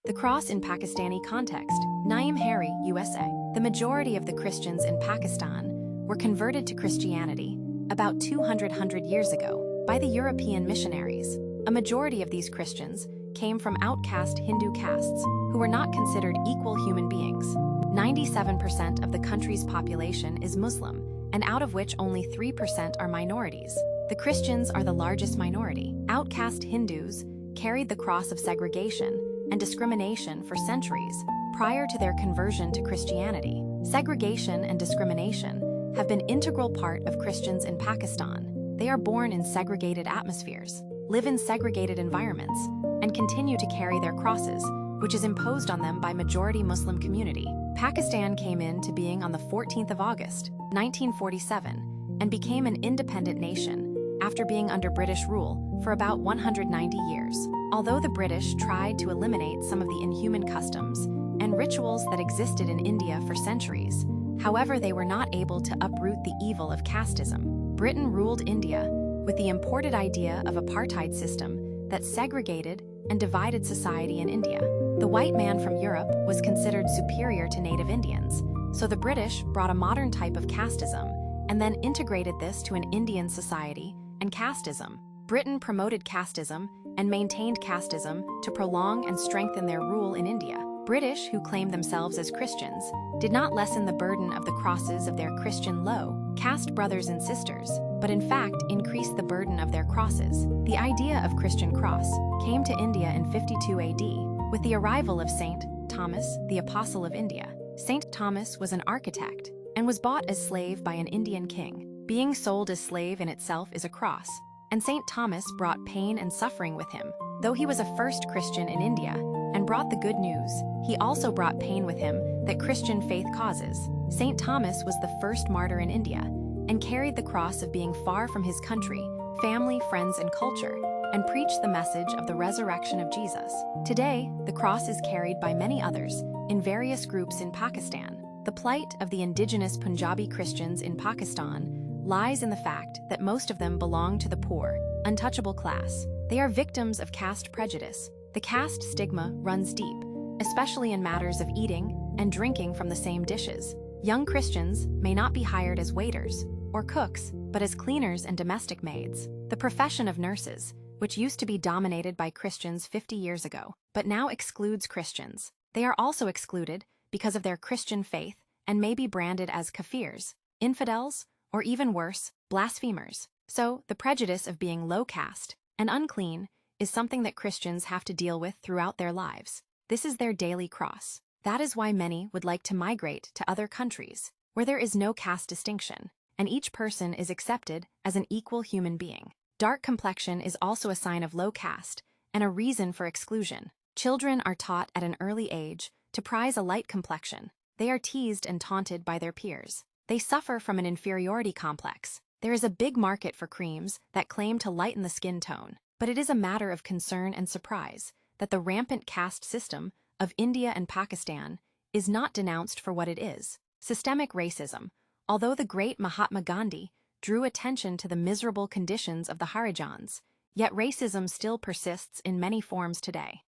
The cross in Pakistani context. Naeem Harry, USA. The majority of the Christians in Pakistan were converted to Christianity about 200 years ago by the European missionaries. A majority of these Christians came from outcast Hindu castes who were not considered equal human beings. 97% of the country's population is Muslim, and out of which only 3% are minorities. The Christians are the largest minority. Outcast Hindus carried the cross of segregation and discrimination for centuries prior to their conversion to Christianity. Segregation and discrimination have been an integral part of Christians in Pakistan. They are born in segregated atmospheres, live in segregated environments, and continue to carry their crosses, which is imposed on them by majority Muslim community. Pakistan came into being on the 14th of August, 1947, and became an independent nation after being under British rule for about 190 years. Although the British tried to eliminate some of the inhuman customs and rituals that existed in India for centuries, however, they were not able to uproot the evil of casteism. Britain ruled India with the imported idea of apartheid system that segregated and divided society in India. The white man from Europe was considered superior to native Indians, so the British brought a modern type of casteism and then integrated this to an Indian society and casteism. Britain promoted casteism and maintained casteism to prolong and strengthen their rule in India. British, who claimed themselves as Christians, did not lessen the burden of the crosses of their Christian low-caste brothers and sisters, but in fact increased the burden of their crosses. The idea of Christian cross came to India in 52 AD with the arrival of Saint Thomas, the Apostle of India. Saint Thomas was an architect and was bought as slave by an Indian king. Being sold as slave in itself is a cross, and Saint Thomas brought pain and suffering with him. Though he was a first Christian in India and brought the good news, he also brought pain with him that Christian faith causes. Saint Thomas was the first martyr in India and carried the cross of being far from his country, family, friends, and culture, and preached the message of the resurrection of Jesus. Today, the cross is carried by many others in various groups in Pakistan. The plight of the indigenous Punjabi Christians in Pakistan lies in the fact that most of them belong to the poor, untouchable class. They are victims of caste prejudice. The caste stigma runs deep, especially in matters of eating and drinking from the same dishes. Young Christians may not be hired as waiters or cooks, but as cleaners and domestic maids. The profession of nurses, which used to be dominated by Christians 50 years ago, but now excludes Christians. They are also excluded because of their Christian faith and may be branded as kafirs, infidels, or even worse, blasphemers. So, the prejudice of being low caste and unclean is something that Christians have to deal with throughout their lives. This is their daily cross. That is why many would like to migrate to other countries, where there is no caste distinction, and each person is accepted as an equal human being. Dark complexion is also a sign of low caste and a reason for exclusion. Children are taught at an early age to prize a light complexion. They are teased and taunted by their peers. They suffer from an inferiority complex. There is a big market for creams that claim to lighten the skin tone, but it is a matter of concern and surprise that the rampant caste system of India and Pakistan is not denounced for what it is: systemic racism. Although the great Mahatma Gandhi drew attention to the miserable conditions of the Harijans, yet racism still persists in many forms today.